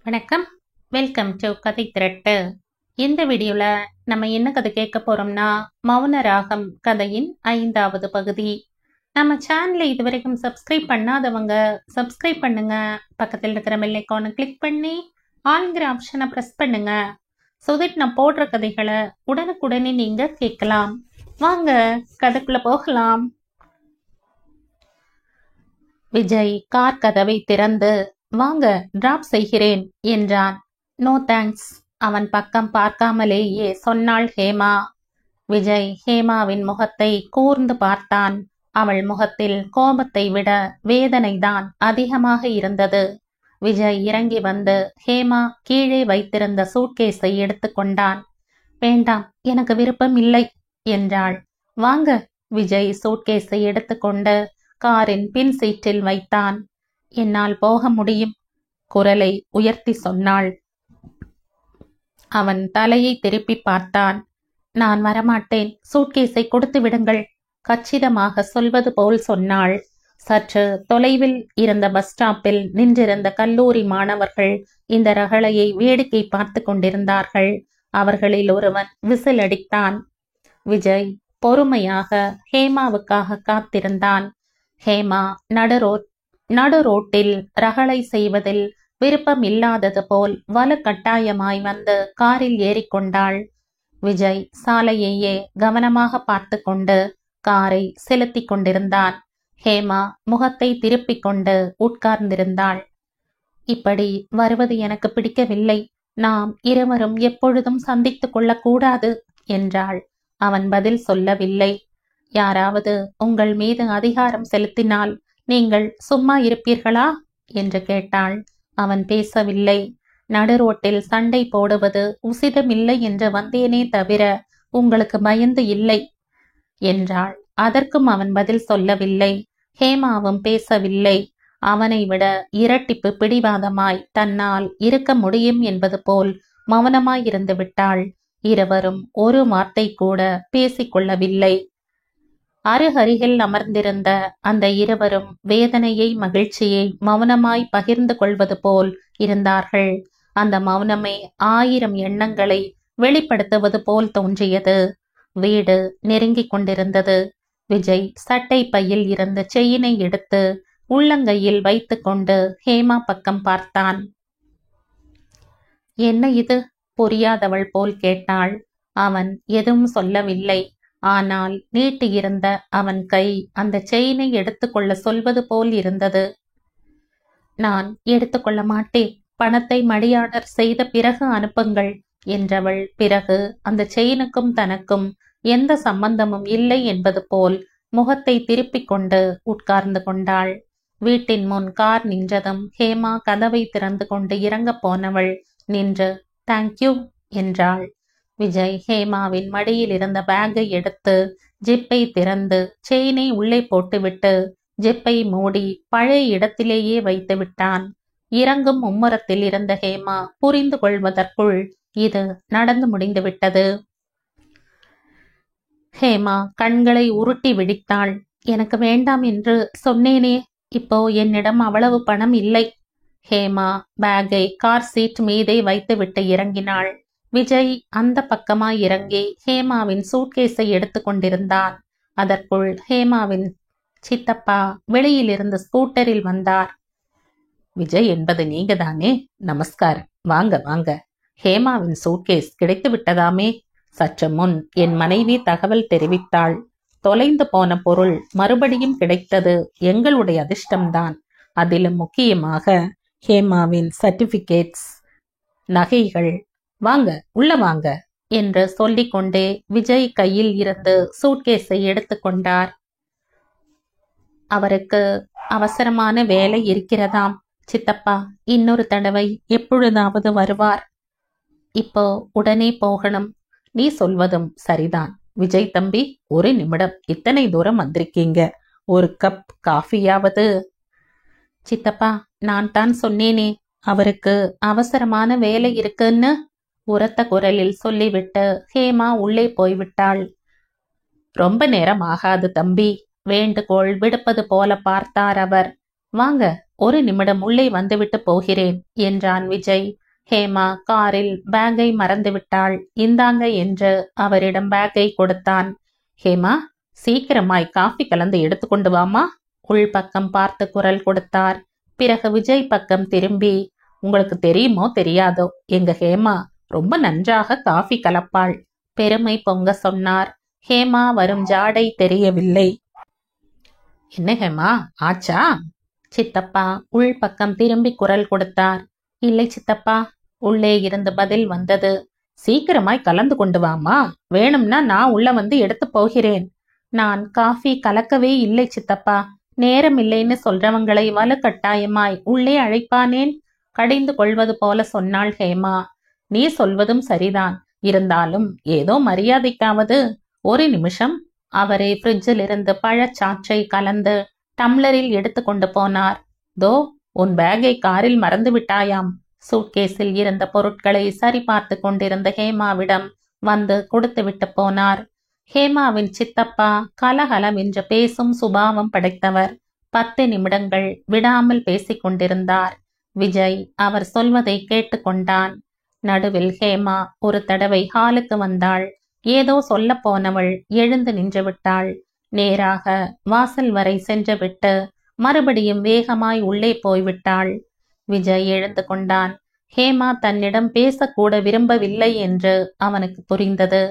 வணக்கம். Welcome to கதை திரட்டு. இந்த வீடியோவில் நம்ம என்ன கதை கேட்க போகிறோம்னா, மௌன ராகம் கதையின் 5வது பகுதி. நம்ம சேனலை இதுவரைக்கும் சப்ஸ்கிரைப் பண்ணாதவங்க சப்ஸ்கிரைப் பண்ணுங்க. பக்கத்தில் இருக்கிற பெல் ஐகானை கிளிக் பண்ணி ஆல்ங்கிற ஆப்ஷனை ப்ரெஸ் பண்ணுங்க. ஸோ தட் நான் போடுற கதைகளை உடனுக்குடனே நீங்கள் கேட்கலாம். வாங்க கதைக்குள்ள போகலாம். விஜய் கார் கதவை திறந்து, வாங்க டிராப் செய்கிறேன் என்றான். நோ தேங்க்ஸ், அவன் பக்கம் பார்க்காமலேயே சொன்னாள் ஹேமா. விஜய் ஹேமாவின் முகத்தை கூர்ந்து பார்த்தான். அவள் முகத்தில் கோபத்தை விட வேதனைதான் அதிகமாக இருந்தது. விஜய் இறங்கி வந்து ஹேமா கீழே வைத்திருந்த சூட்கேஸை எடுத்துக்கொண்டான். வேண்டாம், எனக்கு விருப்பம் இல்லை என்றாள். வாங்க. விஜய் சூட்கேஸை எடுத்துக்கொண்டு காரின் பின் சீட்டில் வைத்தான். என்னால் போக முடியும், குரலை உயர்த்தி சொன்னாள். அவன் தலையை திருப்பி பார்த்தான். நான் வரமாட்டேன், சூட்கேஸை கொடுத்து விடுங்கள், கச்சிதமாக சொல்வது போல் சொன்னாள். சற்று தொலைவில் இருந்த பஸ் ஸ்டாப்பில் நின்றிருந்த கல்லூரி மாணவர்கள் இந்த ரகளையை வேடிக்கை பார்த்து கொண்டிருந்தார்கள். அவர்களில் ஒருவன் விசில் அடித்தான். விஜய் பொறுமையாக ஹேமாவுக்காக காத்திருந்தான். ஹேமா நடு ரோட்டில் ரகளை செய்வதில் விருப்பம் இல்லாதது போல் வலுக்கட்டாயமாய் வந்து காரில் ஏறிக்கொண்டாள். விஜய் சாலையையே கவனமாக பார்த்து கொண்டு காரை செலுத்தி கொண்டிருந்தான். ஹேமா முகத்தை திருப்பிக் கொண்டு உட்கார்ந்திருந்தாள். இப்படி வருவது எனக்கு பிடிக்கவில்லை, நாம் இருவரும் எப்பொழுதும் சந்தித்துக் கொள்ளக்கூடாது என்றாள். அவன் பதில் சொல்லவில்லை. யாராவது உங்கள் மீது அதிகாரம் செலுத்தினால் நீங்கள் சும்மா இருப்பீர்களா என்று கேட்டாள். அவன் பேசவில்லை. நடு ரோட்டில் சண்டை போடுவது உசிதமில்லை என்று வந்தேனே தவிர உங்களுக்கு பயந்து இல்லை என்றாள். அதற்கும் அவன் பதில் சொல்லவில்லை. ஹேமாவும் பேசவில்லை. அவனை விட இரட்டிப்பு பிடிவாதமாய் தன்னால் இருக்க முடியும் என்பது போல் மௌனமாயிருந்து விட்டாள். இருவரும் ஒரு வார்த்தை கூட பேசிக்கொள்ளவில்லை. அருகருகில் அமர்ந்திருந்த அந்த இருவரும் வேதனையை மகிழ்ச்சியை மௌனமாய் பகிர்ந்து கொள்வது போல் இருந்தார்கள். அந்த மௌனமே 1000 எண்ணங்களை வெளிப்படுத்துவது போல் தோன்றியது. வீடு நெருங்கிக் கொண்டிருந்தது. விஜய் சட்டை பையில் இருந்த செயினை எடுத்து உள்ளங்கையில் வைத்து கொண்டு ஹேமா பக்கம் பார்த்தான். என்ன இது? புரியாதவள் போல் கேட்டாள். அவன் எதுவும் சொல்லவில்லை. ஆனால் நீட்டியிருந்த அவன் கை அந்த செயினை எடுத்துக்கொள்ள சொல்வது போல் இருந்தது. நான் எடுத்துக்கொள்ள மாட்டேன், பணத்தை மணி ஆர்டர் செய்த பிறகு அனுப்புங்கள் என்றவள் பிறகு அந்த செயினுக்கும் தனக்கும் எந்த சம்பந்தமும் இல்லை என்பது போல் முகத்தை திருப்பிக் கொண்டு உட்கார்ந்து கொண்டாள். வீட்டின் முன் கார் நின்றதும் ஹேமா கதவை திறந்து கொண்டு இறங்கப் போனவள் நின்று தேங்க்யூ என்றாள். விஜய் ஹேமாவின் மடியில் இருந்த பேக்கை எடுத்து ஜிப்பை திறந்து செயினை உள்ளே போட்டுவிட்டு ஜிப்பை மூடி பழைய இடத்திலேயே வைத்து விட்டான். இறங்கும் மும்முரத்தில் இருந்த ஹேமா புரிந்து கொள்வதற்குள் இது நடந்து முடிந்துவிட்டது. ஹேமா கண்களை உருட்டி விழித்தாள். எனக்கு வேண்டாம் என்று சொன்னேனே, இப்போ என்னிடம் அவ்வளவு பணம் இல்லை. ஹேமா பேக்கை கார் சீட் மீதே வைத்துவிட்டு இறங்கினாள். விஜய் அந்த பக்கமாய் இறங்கி ஹேமாவின் சூட்கேஸை எடுத்து கொண்டிருந்தான். அதற்குள் ஹேமாவின் சித்தப்பா வெளியிலிருந்து ஸ்கூட்டரில் வந்தார். விஜய் என்பது நீங்க தானே? நமஸ்காரம், வாங்க வாங்க. ஹேமாவின் சூட்கேஸ் கிடைத்து விட்டதாமே? சற்று முன் என் மனைவி தகவல் தெரிவித்தாள். தொலைந்து போன பொருள் மறுபடியும் கிடைத்தது எங்களுடைய அதிர்ஷ்டம்தான். அதிலும் முக்கியமாக ஹேமாவின் சர்டிபிகேட்ஸ், நகைகள். வாங்க, உள்ள வாங்க என்று சொல்லிக்கொண்டே விஜய் கையில் இருந்து சூட்கேஸை எடுத்துக்கொண்டார். அவருக்கு அவசரமான வேலை இருக்கிறதாம் சித்தப்பா, இன்னொரு தடவை எப்பொழுதாவது வருவார். இப்போ உடனே போகணும். நீ சொல்வதும் சரிதான். விஜய் தம்பி, ஒரு நிமிடம், இத்தனை தூரம் வந்திருக்கீங்க, ஒரு கப் காஃபியாவது? சித்தப்பா, நான் தான் சொன்னேனே அவருக்கு அவசரமான வேலை இருக்குன்னு உரத்த குரலில் சொல்லிவிட்டு ஹேமா உள்ளே போய்விட்டாள். ரொம்ப நேரம் ஆகாது தம்பி, வேண்டுகோள் விடுப்பது போல பார்த்தார் அவர். வாங்க, ஒரு நிமிடம் உள்ளே வந்துவிட்டு போகிறேன் என்றான் விஜய். ஹேமா காரில் பேக்கை மறந்துவிட்டாள். இந்தாங்க என்று அவரிடம் பேக்கை கொடுத்தான். ஹேமா, சீக்கிரமாய் காஃபி கலந்து எடுத்துக்கொண்டு வாமா. உள்பக்கம் பார்த்து குரல் கொடுத்தார். பிறகு விஜய் பக்கம் திரும்பி, உங்களுக்கு தெரியுமோ தெரியாதோ, எங்க ஹேமா ரொம்ப நன்றாக காஃபி கலப்பாள். பெருமை பொங்க சொன்னார். ஹேமா வரும் ஜாடை தெரியவில்லை. என்ன ஹேமா, ஆச்சா? சித்தப்பா உள்பக்கம் திரும்பி குரல் கொடுத்தார். இல்லை சித்தப்பா, உள்ளே இருந்து பதில் வந்தது. சீக்கிரமாய் கலந்து கொண்டு வாமா, வேணும்னா நான் உள்ள வந்து எடுத்து போகிறேன். நான் காஃபி கலக்கவே இல்லை சித்தப்பா. நேரம் இல்லைன்னு சொல்றவங்களை வலுக்கட்டாயமாய் உள்ளே அழைப்பானேன்? கடிந்து கொள்வது போல சொன்னாள் ஹேமா. நீ சொல்வதும் சரிதான், இருந்தாலும் ஏதோ மரியாதைக்காவது. ஒரு நிமிஷம். அவரே ஃப்ரிட்ஜில் இருந்து பழச்சாற்றை கலந்து டம்ளரில் எடுத்து கொண்டு போனார். தோ, உன் பேக்கை காரில் மறந்து விட்டாயாம். சூட்கேஸில் இருந்த பொருட்களை சரி பார்த்து கொண்டிருந்த ஹேமாவிடம் வந்து கொடுத்து விட்டு போனார். ஹேமாவின் சித்தப்பா கலகலவென்று பேசும் சுபாவம் படைத்தவர். 10 நிமிடங்கள் விடாமல் பேசிக் கொண்டிருந்தார். விஜய் அவர் சொல்வதை கேட்டுக்கொண்டான். நடுவில் ஹேமா ஒரு தடவை ஹாலுக்கு வந்தாள். ஏதோ சொல்ல போனவள் எழுந்து நின்று விட்டாள். நேராக வாசல் வரை சென்றுவிட்டு மறுபடியும் வேகமாய் உள்ளே போய்விட்டாள். விஜய் எழுந்து கொண்டான். ஹேமா தன்னிடம் பேசக்கூட விரும்பவில்லை என்று அவனுக்கு புரிந்தது.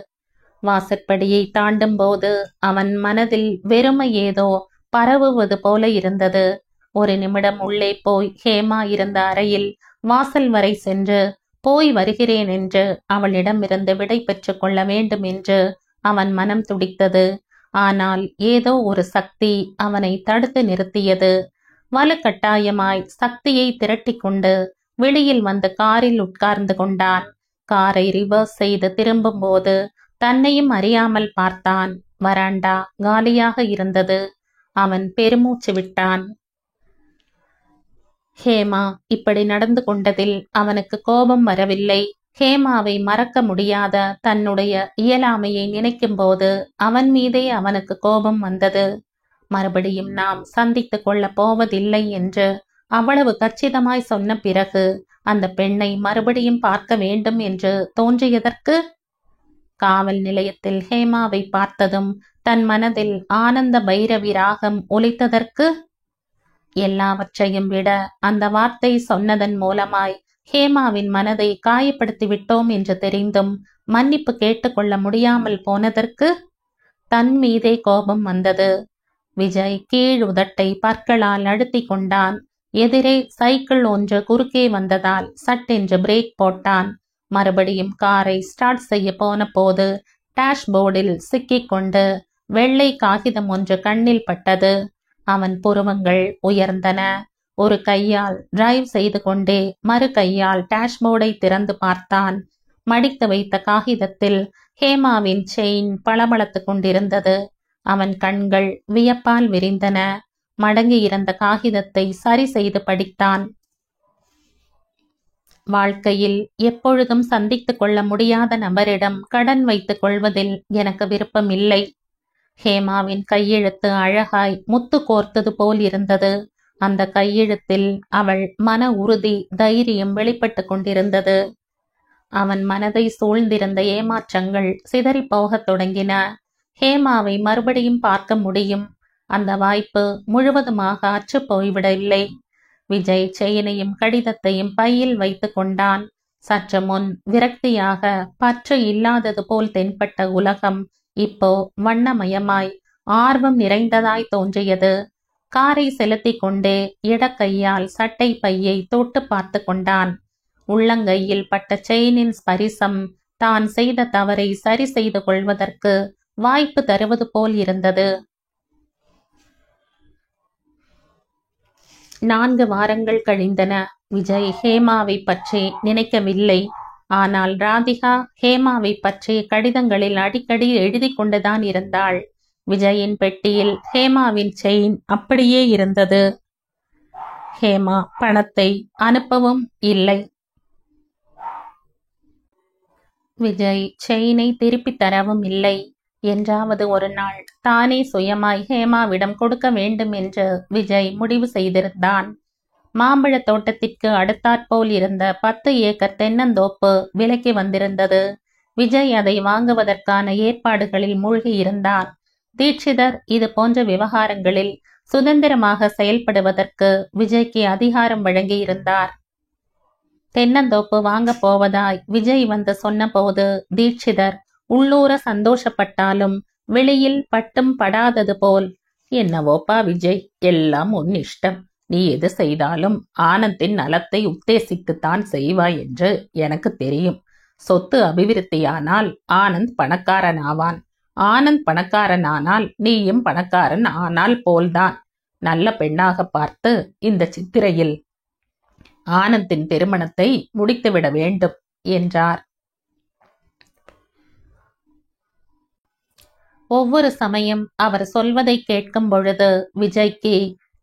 வாசற்படியை தாண்டும் போது அவன் மனதில் வெறுமை ஏதோ பரவுவது போல இருந்தது. ஒரு நிமிடம் உள்ளே போய் ஹேமா இருந்த அறையில் வாசல் வரை சென்று போய் வருகிறேன் என்று அவளிடமிருந்து விடை பெற்று கொள்ள வேண்டும் என்று அவன் மனம் துடித்தது. ஆனால் ஏதோ ஒரு சக்தி அவனை தடுத்து நிறுத்தியது. வலுக்கட்டாயமாய் சக்தியை திரட்டி கொண்டு வெளியில் வந்து காரில் உட்கார்ந்து கொண்டான். காரை ரிவர்ஸ் செய்து திரும்பும் போது தன்னையும் அறியாமல் பார்த்தான். வராண்டா காலியாக இருந்தது. அவன் பெருமூச்சு விட்டான். ஹேமா இப்படி நடந்து கொண்டதில் அவனுக்கு கோபம் வரவில்லை. ஹேமாவை மறக்க முடியாத தன்னுடைய இயலாமையை நினைக்கும் போது அவன் மீதே அவனுக்கு கோபம் வந்தது. மறுபடியும் நாம் சந்தித்துக் கொள்ளப் போவதில்லை என்று அவ்வளவு கச்சிதமாய் சொன்ன பிறகு அந்த பெண்ணை மறுபடியும் பார்க்க வேண்டும் என்று தோன்றியதற்கு, காவல் நிலையத்தில் ஹேமாவை பார்த்ததும் தன் மனதில் ஆனந்த பைரவி ராகம் ஒலித்ததற்கு, எல்லாவற்றையும் விட அந்த வார்த்தை சொன்னதன் மூலமாய் ஹேமாவின் மனதை காயப்படுத்தி விட்டோம் என்று தெரிந்தும் மன்னிப்பு கேட்டுக்கொள்ள முடியாமல் போனதற்கு தன் மீதே கோபம் வந்தது. விஜய் கீழ் உதட்டை பற்களால் அழுத்தி கொண்டான். எதிரே சைக்கிள் ஒன்று குறுக்கே வந்ததால் சட்டென்று பிரேக் போட்டான். மறுபடியும் காரை ஸ்டார்ட் செய்ய போன போது டேஷ்போர்டில் சிக்கிக்கொண்டு வெள்ளை காகிதம் ஒன்று கண்ணில் பட்டது. அவன் புருவங்கள் உயர்ந்தன. ஒரு கையால் டிரைவ் செய்து கொண்டே மறு கையால் டேஷ்போர்டை திறந்து பார்த்தான். மடித்து வைத்த காகிதத்தில் ஹேமாவின் செயின் பளபளத்து கொண்டிருந்தது. அவன் கண்கள் வியப்பால் விரிந்தன. மடங்கி இருந்த காகிதத்தை சரி செய்து படித்தான். வாழ்க்கையில் எப்பொழுதும் சந்தித்துக் கொள்ள முடியாத நபரிடம் கடன் வைத்துக் கொள்வதில் எனக்கு விருப்பம் இல்லை. ஹேமாவின் கையெழுத்து அழகாய் முத்து கோர்த்தது போல் இருந்தது. அந்த கையெழுத்தில் அவள் மன உறுதி, தைரியம் வெளிப்பட்டு கொண்டிருந்தது. அவன் மனதை சூழ்ந்திருந்த ஏமாற்றங்கள் சிதறி போகத் தொடங்கின. ஹேமாவை மறுபடியும் பார்க்க முடியும். அந்த வாய்ப்பு முழுவதுமாக அற்று போய்விடவில்லை. விஜய் செயினையும் கடிதத்தையும் பையில் வைத்து கொண்டான். சற்று முன் விரக்தியாக பற்று இல்லாதது போல் தென்பட்ட உலகம் இப்போ வண்ணமயமாய் ஆர்வம் நிறைந்ததாய் தோன்றியது. காரை செலுத்தி கொண்டே இடக்கையால் சட்டை பையை தொட்டு பார்த்து கொண்டான். உள்ளங்கையில் பட்ட செயினின் ஸ்பரிசம் தான் செய்த தவறை சரி செய்து கொள்வதற்கு வாய்ப்பு தருவது போல் இருந்தது. 4 வாரங்கள் கழிந்தன. விஜய் ஹேமாவை பற்றி நினைக்கவில்லை. ஆனால் ராதிகா ஹேமாவை பற்றி கடிதங்களில் அடிக்கடி எழுதி கொண்டுதான் இருந்தாள். விஜயின் பெட்டியில் ஹேமாவின் செயின் அப்படியே இருந்தது. ஹேமா பணத்தை அனுப்பவும் இல்லை. விஜய் செயினை திருப்பி தரவும் இல்லை. என்றாவது ஒரு நாள் தானே சுயமாய் ஹேமாவிடம் கொடுக்க வேண்டும் என்று விஜய் முடிவு செய்திருந்தான். மாம்பழத் தோட்டத்திற்கு அடுத்தாற்போல் இருந்த 10 ஏக்கர் தென்னந்தோப்பு விலைக்கு வந்திருந்தது. விஜய் அதை வாங்குவதற்கான ஏற்பாடுகளில் மூழ்கியிருந்தான். தீட்சிதர் இது போன்ற விவகாரங்களில் சுதந்திரமாக செயல்படுவதற்கு விஜய்க்கு அதிகாரம் வழங்கியிருந்தார். தென்னந்தோப்பு வாங்கப் போவதாய் விஜய் வந்து சொன்னபோது தீட்சிதர் உள்ளூர சந்தோஷப்பட்டாலும் வெளியில் பட்டும் படாதது போல், என்னவோப்பா விஜய், எல்லாம் உன் இஷ்டம். நீ எது செய்தாலும் ஆனந்தின் நலத்தை உத்தேசித்துத்தான் செய்வாய் என்று எனக்கு தெரியும். சொத்து அபிவிருத்தியானால் ஆனந்த் பணக்காரன் ஆவான். ஆனந்த் பணக்காரனானால் நீயும் பணக்காரன் ஆனால் போல்தான். நல்ல பெண்ணாக பார்த்து இந்த சித்திரையில் ஆனந்தின் திருமணத்தை முடித்துவிட வேண்டும் என்றார். ஒவ்வொரு சமயம் அவர் சொல்வதை கேட்கும் பொழுது விஜய்க்கு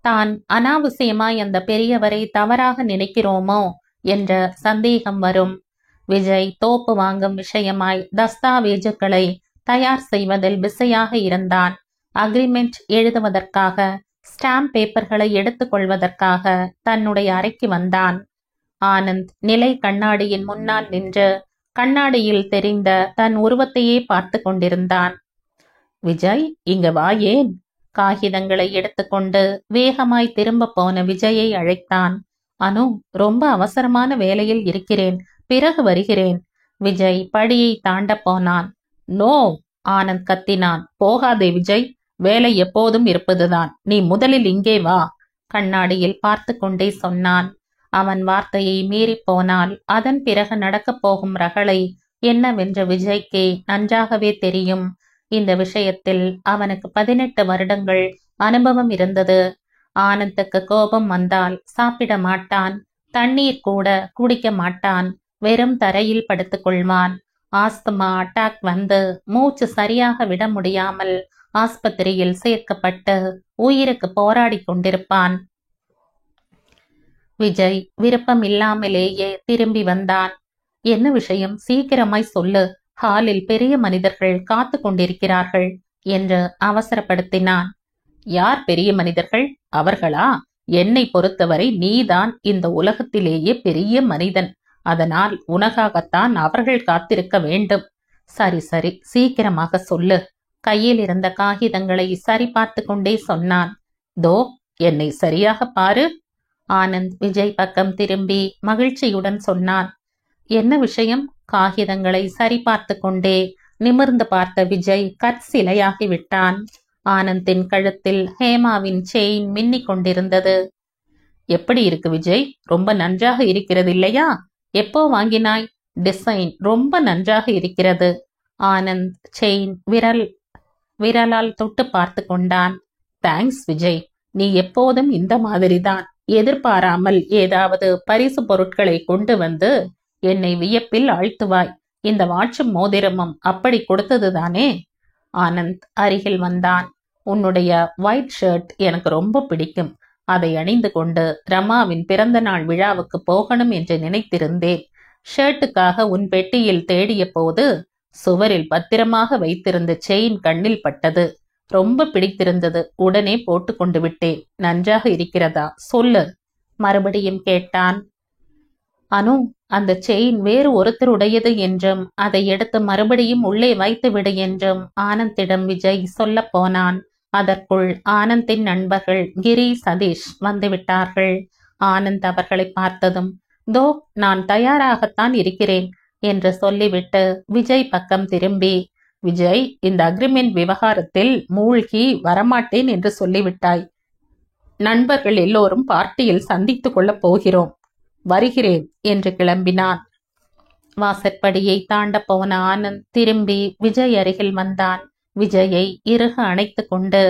தான் அனாவசியமாய் அந்த பெரியவரை தவறாக நினைக்கிறோமோ என்ற சந்தேகம் வரும். விஜய் தோப்பு வாங்கும் விஷயமாய் தஸ்தாவேஜுகளை தயார் செய்வதில் பிஸியாக இருந்தான். அக்ரிமெண்ட் எழுதுவதற்காக ஸ்டாம்ப் பேப்பர்களை எடுத்துக்கொள்வதற்காக தன்னுடைய அறைக்கு வந்தான். ஆனந்த் நிலை கண்ணாடியின் முன்னால் நின்று கண்ணாடியில் தெரிந்த தன் உருவத்தையே பார்த்து கொண்டிருந்தான். விஜய், இங்க வா. ஏன்? காகிதங்களை எடுத்துக்கொண்டு வேகமாய் திரும்ப போன விஜயை அழைத்தான். அனு, ரொம்ப அவசரமான வேலையில் இருக்கிறேன், பிறகு வருகிறேன். விஜய் படியை தாண்ட போனான். நோ, ஆனந்த் கத்தினான். போகாதே விஜய், வேலை எப்போதும் இருப்பதுதான். நீ முதலில் இங்கே வா, கண்ணாடியில் பார்த்து கொண்டே சொன்னான். அவன் வார்த்தையை மீறி போனால் அதன் பிறகு நடக்கப் போகும் ரகளை என்னவென்று விஜய்க்கு நன்றாகவே தெரியும். இந்த விஷயத்தில் அவனுக்கு 18 வருடங்கள் அனுபவம் இருந்தது. ஆனந்துக்கு கோபம் வந்தால் சாப்பிட மாட்டான், தண்ணீர் கூட குடிக்க மாட்டான், வெறும் தரையில் படுத்துக் கொள்வான். ஆஸ்துமா அட்டாக் வந்து மூச்சு சரியாக விட முடியாமல் ஆஸ்பத்திரியில் சேர்க்கப்பட்டு உயிருக்கு போராடி கொண்டிருப்பான். விஜய் விருப்பம் இல்லாமலேயே திரும்பி வந்தான். என்ன விஷயம், சீக்கிரமாய் சொல்லு, ஹாலில் பெரிய மனிதர்கள் காத்து கொண்டிருக்கிறார்கள் என்று அவசரப்படுத்தினான். யார் பெரிய மனிதர்கள்? அவர்களா? என்னை பொறுத்தவரை நீதான் இந்த உலகத்திலேயே பெரிய மனிதன். அதனால் உனக்காகத்தான் அவர்கள் காத்திருக்க வேண்டும். சரி சரி, சீக்கிரமாக சொல்லு. கையில் இருந்த காகிதங்களை சரி பார்த்து கொண்டே சொன்னான். தோ, என்னை சரியாக பாரு. ஆனந்த் விஜய் பக்கம் திரும்பி மகிழ்ச்சியுடன் சொன்னான். என்ன விஷயம்? காகிதங்களை சரி பார்த்து கொண்டே நிமிர்ந்து பார்த்த விஜய் கற்சிலையாகி விட்டான். ஆனந்தின் கழுத்தில் ஹேமாவின் செயின் மின்னிக் கொண்டிருந்தது. எப்படி இருக்கு விஜய்? ரொம்ப நன்றாக இருக்கிறது இல்லையா? எப்போ வாங்கினாய்? டிசைன் ரொம்ப நன்றாக இருக்கிறது. ஆனந்த் செயின் விரலால் தொட்டு பார்த்து கொண்டான். தேங்க்ஸ் விஜய், நீ எப்போதும் இந்த மாதிரிதான். எதிர்பாராமல் ஏதாவது பரிசு பொருட்களை கொண்டு வந்து என்னை வியப்பில் ஆழ்த்துவாய். இந்த வாட்சும் மோதிரமும் அப்படி கொடுத்ததுதானே? ஆனந்த் அருகில் வந்தான். உன்னுடைய ஒயிட் ஷர்ட் எனக்கு ரொம்ப பிடிக்கும். அதை அணிந்து கொண்டு ரமாவின் பிறந்த நாள் விழாவுக்கு போகணும் என்று நினைத்திருந்தேன். ஷர்ட்டுக்காக உன் பெட்டியில் தேடிய போது சுவரில் பத்திரமாக வைத்திருந்த செயின் கண்ணில் பட்டது. ரொம்ப பிடித்திருந்தது. உடனே போட்டு கொண்டு விட்டேன். நன்றாக இருக்கிறதா? சொல்லு, மறுபடியும் கேட்டான். அனு, அந்த செயின் வேறு ஒருத்தருடையது என்றும் அதை எடுத்து மறுபடியும் உள்ளே வைத்து விடு என்றும் ஆனந்திடம் விஜய் சொல்ல போனான். அதற்குள் ஆனந்தின் நண்பர்கள் கிரி, சதீஷ் வந்துவிட்டார்கள். ஆனந்த் அவர்களை பார்த்ததும், தோ நான் தயாராகத்தான் இருக்கிறேன் என்று சொல்லிவிட்டு விஜய் பக்கம் திரும்பி, விஜய், இந்த அக்ரிமெண்ட் விவகாரத்தில் மூழ்கி வரமாட்டேன் என்று சொல்லிவிட்டாய். நண்பர்கள் எல்லோரும் பார்ட்டியில் சந்தித்துக் கொள்ளப் போகிறோம். வருகிறேன் என்று கிளம்பினான். வாசற்படியை தாண்ட போன ஆனந்த் திரும்பி விஜய் அருகில் வந்தான். விஜயை இறுக அணைத்து கொண்டு,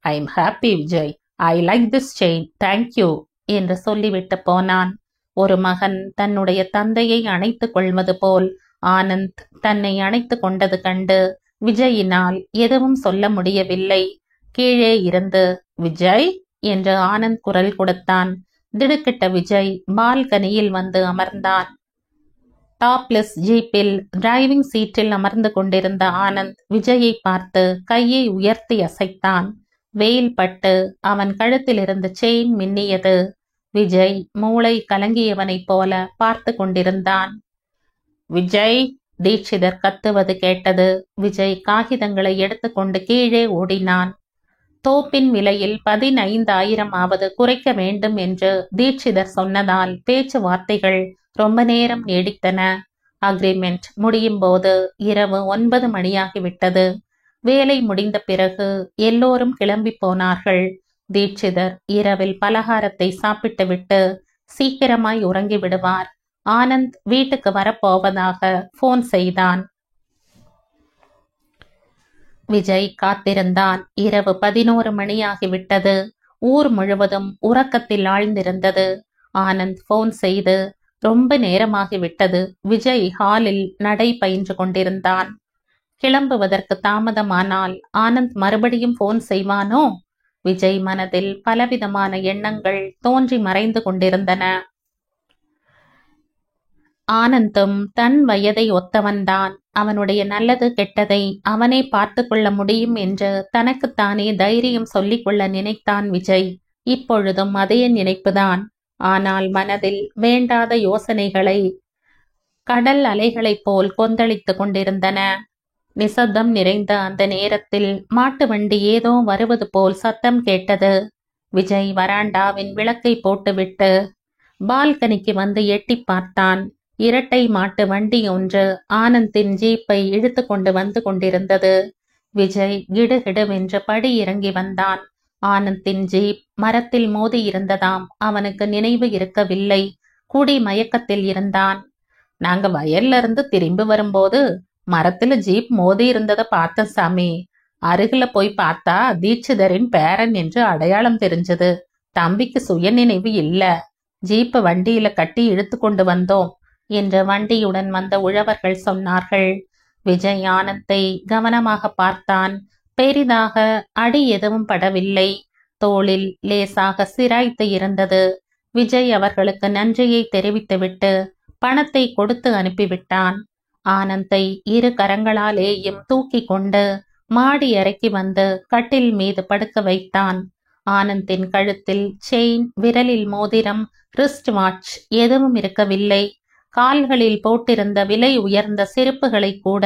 I am happy Vijay, I like this chain, thank you என்று சொல்லிவிட்டு போனான். ஒரு மகன் தன்னுடைய தந்தையை அணைத்துக் கொள்வது போல் ஆனந்த் தன்னை அணைத்து கொண்டது கண்டு விஜயினால் எதுவும் சொல்ல முடியவில்லை. கீழே இருந்து விஜய் என்று ஆனந்த் குரல் கொடுத்தான். திடுக்கிட்ட விஜய் பால்கனியில் வந்து அமர்ந்தான். டாப்லெஸ் ஜீப்பில் டிரைவிங் சீட்டில் அமர்ந்து கொண்டிருந்த ஆனந்த் விஜயை பார்த்து கையை உயர்த்தி அசைத்தான். வெயில் பட்டு அவன் கழுத்தில் இருந்த செயின் மின்னியது. விஜய் மூளை கலங்கியவனைப் போல பார்த்து கொண்டிருந்தான். விஜய்! தீட்சிதர் கத்துவது கேட்டது. விஜய் காகிதங்களை எடுத்துக்கொண்டு கீழே ஓடினான். தோப்பின் விலையில் 15,000 குறைக்க வேண்டும் என்று தீட்சிதர் சொன்னதால் பேச்சுவார்த்தைகள் ரொம்ப நேரம் நீடித்தன. அக்ரிமெண்ட் முடியும் போது இரவு 9 மணியாகிவிட்டது. வேலை முடிந்த பிறகு எல்லோரும் கிளம்பி போனார்கள். தீட்சிதர் இரவில் பலகாரத்தை சாப்பிட்டுவிட்டு சீக்கிரமாய் உறங்கி விடுவார். ஆனந்த் வீட்டுக்கு வரப்போவதாக போன் செய்தான். விஜய் காத்திருந்தான். இரவு 11 மணியாகிவிட்டது. ஊர் முழுவதும் உறக்கத்தில் ஆழ்ந்திருந்தது. ஆனந்த் போன் செய்து ரொம்ப நேரமாகிவிட்டது. விஜய் ஹாலில் நடை பயின்று கொண்டிருந்தான். கிளம்புவதற்கு தாமதமானால் ஆனந்த் மறுபடியும் போன் செய்வானோ? விஜய் மனதில் பலவிதமான எண்ணங்கள் தோன்றி மறைந்து கொண்டிருந்தன. ஆனந்தும் தன் வயதை ஒத்தவன்தான். அவனுடைய நல்லது கெட்டதை அவனே பார்த்து கொள்ள முடியும் என்று தனக்குத்தானே தைரியம் சொல்லிக் கொள்ள நினைத்தான் விஜய். இப்பொழுதும் அதே நினைப்புதான். ஆனால் மனதில் வேண்டாத யோசனைகளை கடல் அலைகளைப் போல் கொந்தளித்து கொண்டிருந்தன. நிசப்தம் நிறைந்த அந்த நேரத்தில் மாட்டு வண்டி ஏதோ வருவது போல் சத்தம் கேட்டது. விஜய் வராண்டாவின் விளக்கை போட்டுவிட்டு பால்கனிக்கு வந்து எட்டி பார்த்தான். இரட்டை மாட்டு வண்டி ஒன்று ஆனந்தின் ஜீப்பை இழுத்து கொண்டு வந்து கொண்டிருந்தது. விஜய் கிடுகிடுவென்று படி இறங்கி வந்தான். ஆனந்தின் ஜீப் மரத்தில் மோதி இருந்ததாம். அவனுக்கு நினைவு இருக்கவில்லை. குடி மயக்கத்தில் இருந்தான். நாங்க வயல்ல இருந்து திரும்பி வரும்போது மரத்துல ஜீப் மோதி இருந்ததை பார்த்த சாமி. அருகில போய் பார்த்தா தீட்சிதரின் பேரன் என்று அடையாளம் தெரிஞ்சது. தம்பிக்கு சுய நினைவு இல்ல. ஜீப்பை வண்டியில கட்டி இழுத்து கொண்டு வந்தோம் என்று வண்டியுடன் வந்த உழவர்கள் சொன்னார்கள். விஜய் ஆனந்தை கவனமாக பார்த்தான். பெரிதாக அடி எதுவும் படவில்லை. தோளில் லேசாக சிராய்த்து இருந்தது. விஜய் அவர்களுக்கு நன்றியை தெரிவித்துவிட்டு பணத்தை கொடுத்து அனுப்பிவிட்டான். ஆனந்தை இரு கரங்களாலேயும் தூக்கி கொண்டு மாடி அறைக்கு வந்து கட்டில் மீது படுக்க வைத்தான். ஆனந்தின் கழுத்தில் செயின், விரலில் மோதிரம், ரிஸ்ட் வாட்ச் எதுவும் இருக்கவில்லை. கால்களில் போட்டிருந்த விலை உயர்ந்த செருப்புகளை கூட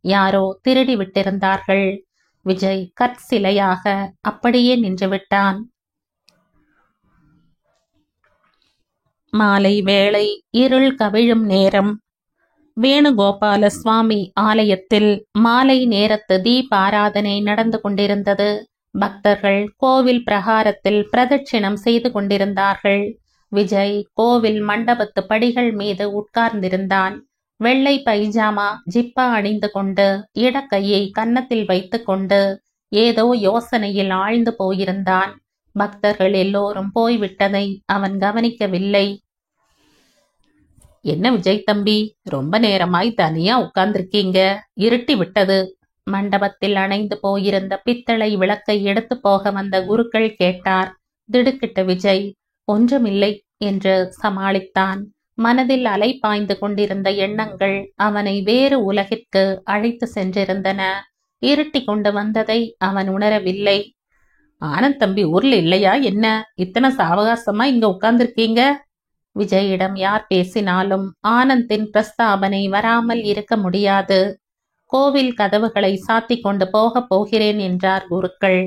யாரோ திருடி விட்டிருந்தார்கள். விஜய் கற்சிலையாக அப்படியே நின்றுவிட்டான். மாலை வேளை, இருள் கவிழும் நேரம். வேணுகோபால சுவாமி ஆலயத்தில் மாலை நேரத்து தீபாராதனை நடந்து கொண்டிருந்தது. பக்தர்கள் கோவில் பிரகாரத்தில் பிரதட்சிணம் செய்து கொண்டிருந்தார்கள். விஜய் கோவில் மண்டபத்து படிகள் மீது உட்கார்ந்திருந்தான். வெள்ளை பைஜாமா, ஜிப்பா அணிந்து கொண்டு இடக்கையை கன்னத்தில் வைத்து கொண்டு ஏதோ யோசனையில் ஆழ்ந்து போயிருந்தான். பக்தர்கள் எல்லோரும் போய்விட்டதை அவன் கவனிக்கவில்லை. என்ன விஜய் தம்பி, ரொம்ப நேரமாய் தனியா உட்கார்ந்திருக்கீங்க? இருட்டி விட்டது. மண்டபத்தில் அணைந்து போயிருந்த பித்தளை விளக்கை எடுத்து போக வந்த குருக்கள் கேட்டார். திடுக்கிட்ட விஜய் ஒன்றுமில்லை என்று சமாளித்தான். மனதில் அலை பாய்ந்து கொண்டிருந்த எண்ணங்கள் அவனை வேறு உலகிற்கு அழைத்து சென்றிருந்தன. இருட்டி கொண்டு வந்ததை அவன் உணரவில்லை. ஆனந்த் தம்பி ஊர்ல இல்லையா என்ன? இத்தனை சாவகாசமா இங்க உட்கார்ந்திருக்கீங்க? விஜயிடம் யார் பேசினாலும் ஆனந்தின் பிரஸ்தாபனை வராமல் இருக்க முடியாது. கோவில் கதவுகளை சாத்தி கொண்டு போகிறேன் என்றார் குருக்கள்.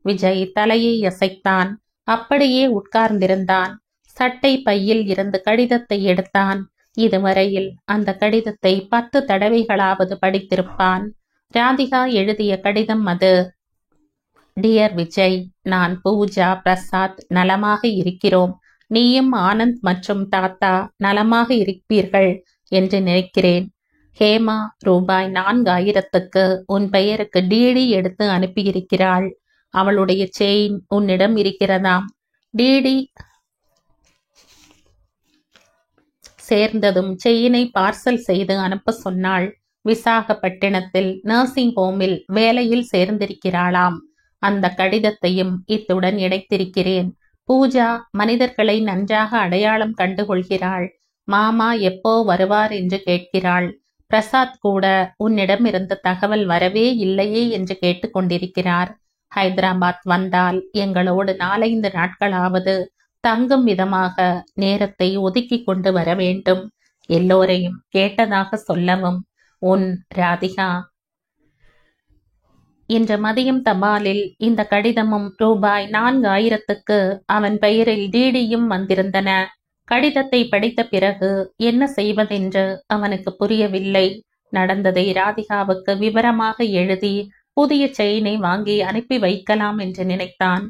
விஜய் தலையை அசைத்தான். அப்படியே உட்கார்ந்திருந்தான். சட்டை பையில் இருந்து கடிதத்தை எடுத்தான். இதுவரையில் அந்த கடிதத்தை 10 தடவைகளாவது படித்திருப்பான். ராதிகா எழுதிய கடிதம் அது. டியர் விஜய், நான் பூஜா, பிரசாத் நலமாக இருக்கிறோம். நீயும் ஆனந்த் மற்றும் தாத்தா நலமாக இருப்பீர்கள் என்று நினைக்கிறேன். ஹேமா ரூபாய் 4000க்கு உன் பெயருக்கு டிடி எடுத்து அனுப்பியிருக்கிறாள். அவளுடைய செயின் உன்னிடம் இருக்கிறதாம். டிடி சேர்ந்ததும் செயினை பார்சல் செய்து அனுப்ப சொன்னாள். விசாகப்பட்டினத்தில் நர்சிங் ஹோமில் வேலையில் சேர்ந்திருக்கிறாளாம். அந்த கடிதத்தையும் இத்துடன் இணைத்திருக்கிறேன். பூஜா மனிதர்களை நன்றாக அடையாளம் கண்டுகொள்கிறாள். மாமா எப்போ வருவார் என்று கேட்கிறாள். பிரசாத் கூட உன்னிடம் இருந்த தகவல் வரவே இல்லையே என்று கேட்டுக்கொண்டிருக்கிறார். ஹைதராபாத் வந்தால் எங்களோடு 4-5 நாட்களாவது தங்கும் விதமாக நேரத்தை ஒதுக்கி கொண்டு வர வேண்டும். எல்லோரையும் கேட்டதாக சொல்லவும். உன் ராதிகா. இன்று மதியம் தபாலில் இந்த கடிதமும் ரூபாய் 4000க்கு அவன் பெயரில் டிடியும் வந்திருந்தன. கடிதத்தை படித்த பிறகு என்ன செய்வதென்று அவனுக்கு புரியவில்லை. நடந்ததை ராதிகாவுக்கு விவரமாக எழுதி புதிய செயினை வாங்கி அனுப்பி வைக்கலாம் என்று நினைத்தான்.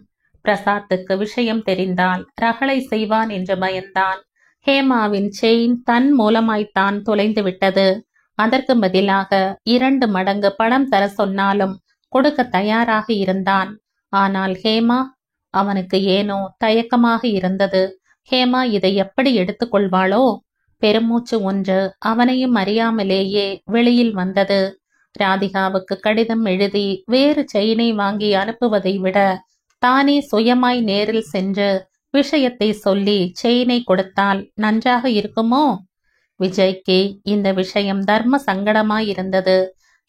பிரசாத்துக்கு விஷயம் தெரிந்தால் ரகளை செய்வான் என்று பயந்தான். ஹேமாவின் செயின் தன் மூலமாய்த்தான் தொலைந்து விட்டது. அதற்கு பதிலாக 2 மடங்கு பணம் தர சொன்னாலும் கொடுக்க தயாராக இருந்தான். ஆனால் ஹேமா, அவனுக்கு ஏனோ தயக்கமாக இருந்தது. ஹேமா இதை எப்படி எடுத்துக்கொள்வாளோ? பெருமூச்சு ஒன்று அவனையும் அறியாமலேயே வெளியில் வந்தது. ராதிகாவுக்கு கடிதம் எழுதி வேறு செயினை வாங்கி அனுப்புவதை விட தானே சுயமாய் நேரில் சென்று விஷயத்தை சொல்லி செயினை கொடுத்தால் நன்றாக இருக்குமோ? விஜய்க்கு இந்த விஷயம் தர்ம சங்கடமாயிருந்தது.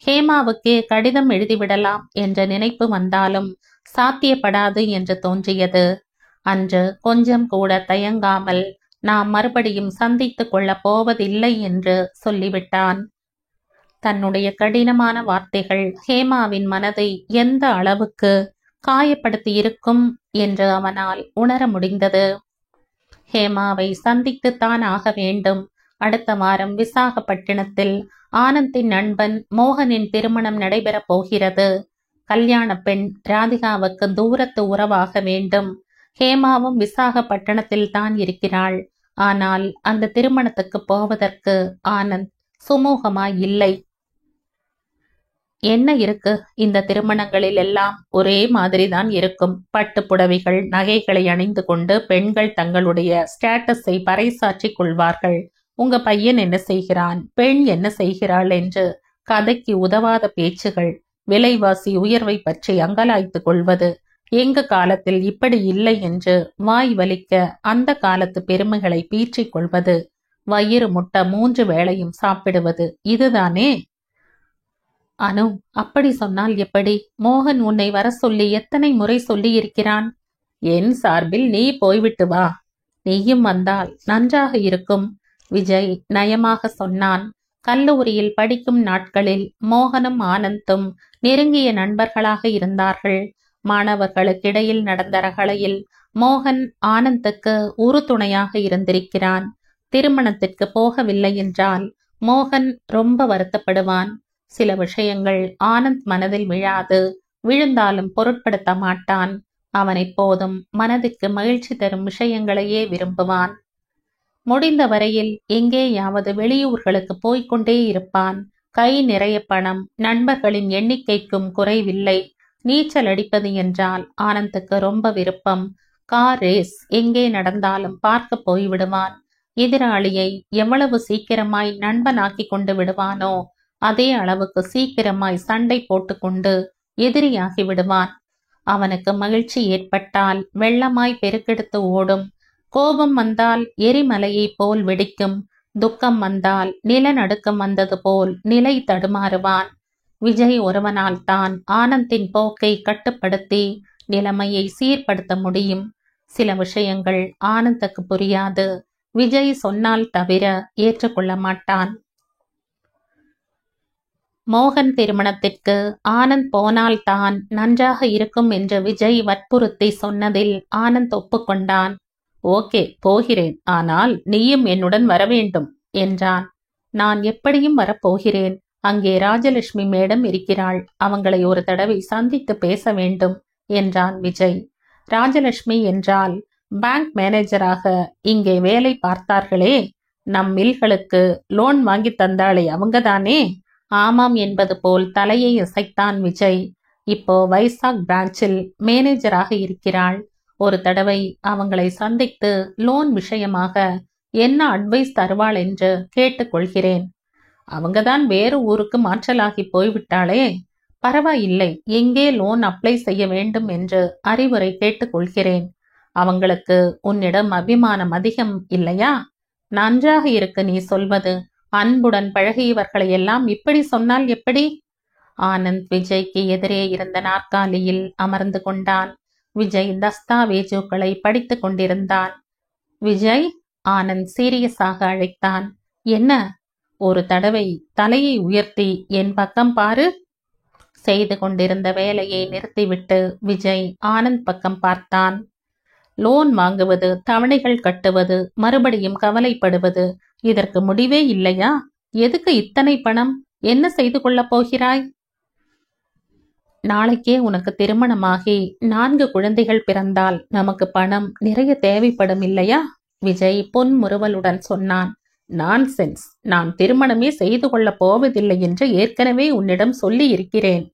ஹேமாவுக்கே கடிதம் எழுதிவிடலாம் என்ற நினைப்பு வந்தாலும் சாத்தியப்படாது என்று தோன்றியது. அன்று கொஞ்சம் கூட தயங்காமல் நாம் மறுபடியும் சந்தித்துக் கொள்ளப் போவதில்லை என்று சொல்லிவிட்டான். தன்னுடைய கடினமான வார்த்தைகள் ஹேமாவின் மனதை எந்த அளவுக்கு காயப்படுத்தியிருக்கும் என்று அவனால் உணர முடிந்தது. ஹேமாவை சந்தித்துத்தான் ஆக வேண்டும். அடுத்த வாரம் விசாகப்பட்டினத்தில் ஆனந்தின் நண்பன் மோகனின் திருமணம் நடைபெறப் போகிறது. கல்யாண பெண் ராதிகாவுக்கு தூரத்து உறவாக வேண்டும். ஹேமாவும் விசாகப்பட்டினத்தில் தான் இருக்கிறாள். ஆனால் அந்த திருமணத்துக்கு போவதற்கு ஆனந்த் சுமூகமாய் இல்லை. என்ன இருக்கு, இந்த திருமணங்களில் எல்லாம் ஒரே மாதிரிதான் இருக்கும். பட்டு புடவைகள், நகைகளை அணிந்து கொண்டு பெண்கள் தங்களுடைய ஸ்டேட்டஸை பறைசாற்றிக் கொள்வார்கள். உங்க பையன் என்ன செய்கிறான், பெண் என்ன செய்கிறாள் என்று கதைக்கு உதவாத பேச்சுகள், விலைவாசி உயர்வை பற்றி அங்கலாய்த்து கொள்வது. எங்க காலத்தில் இப்படி இல்லை என்று வாய் வலிக்க அந்த காலத்து பெருமைகளை பீற்றிக் கொள்வது, வயிறு முட்ட 3 வேளையும் சாப்பிடுவது, இதுதானே? அனு, அப்படி சொன்னால் எப்படி? மோகன் உன்னை வர சொல்லி எத்தனை முறை சொல்லி இருக்கிறான்? என் சார்பில் நீ போய்விட்டு வா. நீயும் வந்தால் நன்றாக இருக்கும், விஜய் நயமாக சொன்னான். கல்லூரியில் படிக்கும் நாட்களில் மோகனும் ஆனந்தும் நெருங்கிய நண்பர்களாக இருந்தார்கள். மாணவர்களுக்கிடையில் நடந்த ரகளையில் மோகன் ஆனந்துக்கு உறுதுணையாக இருந்திருக்கிறான். திருமணத்திற்கு போகவில்லை என்றால் மோகன் ரொம்ப வருத்தப்படுவான். சில விஷயங்கள் ஆனந்த் மனதில் விழாது. விழுந்தாலும் பொருட்படுத்த மாட்டான். அவன் எப்போதும் மனதிற்கு மகிழ்ச்சி தரும் விஷயங்களையே விரும்புவான். முடிந்த வரையில் எங்கேயாவது வெளியூர்களுக்கு போய்கொண்டே இருப்பான். கை நிறைய பணம், நண்பர்களின் எண்ணிக்கைக்கும் குறைவில்லை. நீச்சல் அடிப்பது என்றால் ஆனந்துக்கு ரொம்ப விருப்பம். கார் ரேஸ் எங்கே நடந்தாலும் பார்க்க போய்விடுவான். எதிராளியை எவ்வளவு சீக்கிரமாய் நண்பனாக்கி கொண்டு விடுவானோ அதே அளவுக்கு சீக்கிரமாய் சண்டை போட்டுக்கொண்டு எதிரியாகி விடுவான். அவனுக்கு மகிழ்ச்சி ஏற்பட்டால் வெள்ளமாய் பெருக்கெடுத்து ஓடும். கோபம் வந்தால் எரிமலையை போல் வெடிக்கும். துக்கம் வந்தால் நிலநடுக்கம் வந்தது போல் நிலை தடுமாறுவான். விஜய் ஒருவனால் தான் ஆனந்தின் போக்கை கட்டுப்படுத்தி நிலைமையை சீர்படுத்த முடியும். சில விஷயங்கள் ஆனந்துக்கு புரியாது. விஜய் சொன்னால் தவிர ஏற்றுக்கொள்ள மாட்டான். மோகன் திருமணத்திற்கு ஆனந்த் போனால் தான் நன்றாக இருக்கும் என்று விஜய் வற்புறுத்தி சொன்னதில் ஆனந்த் ஒப்புக்கொண்டான். ஓகே, போகிறேன், ஆனால் நீயும் என்னுடன் வரவேண்டும் என்றான். நான் எப்படியும் வரப்போகிறேன். அங்கே ராஜலட்சுமி மேடம் இருக்கிறாள். அவங்களை ஒரு தடவை சந்தித்து பேச வேண்டும் என்றான் விஜய். ராஜலட்சுமி என்றால் பேங்க் மேனேஜராக இங்கே வேலை பார்த்தார்களே, நம் மில்களுக்கு லோன் வாங்கி தந்தாளே அவங்கதானே? ஆமாம் என்பது போல் தலையை அசைத்தான் விஜய். இப்போ வைசாக் பிரான்ச்சில் மேனேஜராக இருக்கிறாள். ஒரு தடவை அவங்களை சந்தித்து லோன் விஷயமாக என்ன அட்வைஸ் தருவாள் என்று கேட்டுக்கொள்கிறேன். அவங்கதான் வேறு ஊருக்கு மாற்றலாகி போய்விட்டாளே. பரவாயில்லை, எங்கே லோன் அப்ளை செய்ய வேண்டும் என்று அறிவுரை கேட்டுக்கொள்கிறேன். அவங்களுக்கு உன்னிடம் அபிமானம் அதிகம் இல்லையா? நன்றாக இருக்கு நீ சொல்வது. அன்புடன் பழகியவர்களை எல்லாம் இப்படி சொன்னால் எப்படி? ஆனந்த் விஜய்க்கு எதிரே இருந்த நாற்காலியில் அமர்ந்து கொண்டான். விஜய் தஸ்தாவேஜுக்களை படித்துக் கொண்டிருந்தான். விஜய், ஆனந்த் சீரியஸாக அழைத்தான். என்ன? ஒரு தடவை தலையை உயர்த்தி என் பக்கம் பாரு. செய்து கொண்டிருந்த வேலையை நிறுத்திவிட்டு விஜய் ஆனந்த் பக்கம் பார்த்தான். லோன் வாங்குவது, தவணைகள் கட்டுவது, மறுபடியும் கவலைப்படுவது, இதற்கு முடிவே இல்லையா? எதுக்கு இத்தனை பணம்? என்ன செய்து கொள்ளப் போகிறாய்? நாளைக்கே உனக்கு திருமணமாகி 4 குழந்தைகள் பிறந்தால் நமக்கு பணம் நிறைய தேவைப்படும் இல்லையா? விஜய் பொன்முறுவலுடன் சொன்னான். நான்சென்ஸ்! நான் திருமணமே செய்து கொள்ளப் போவதில்லை என்று ஏற்கனவே உன்னிடம் சொல்லி இருக்கிறேன்.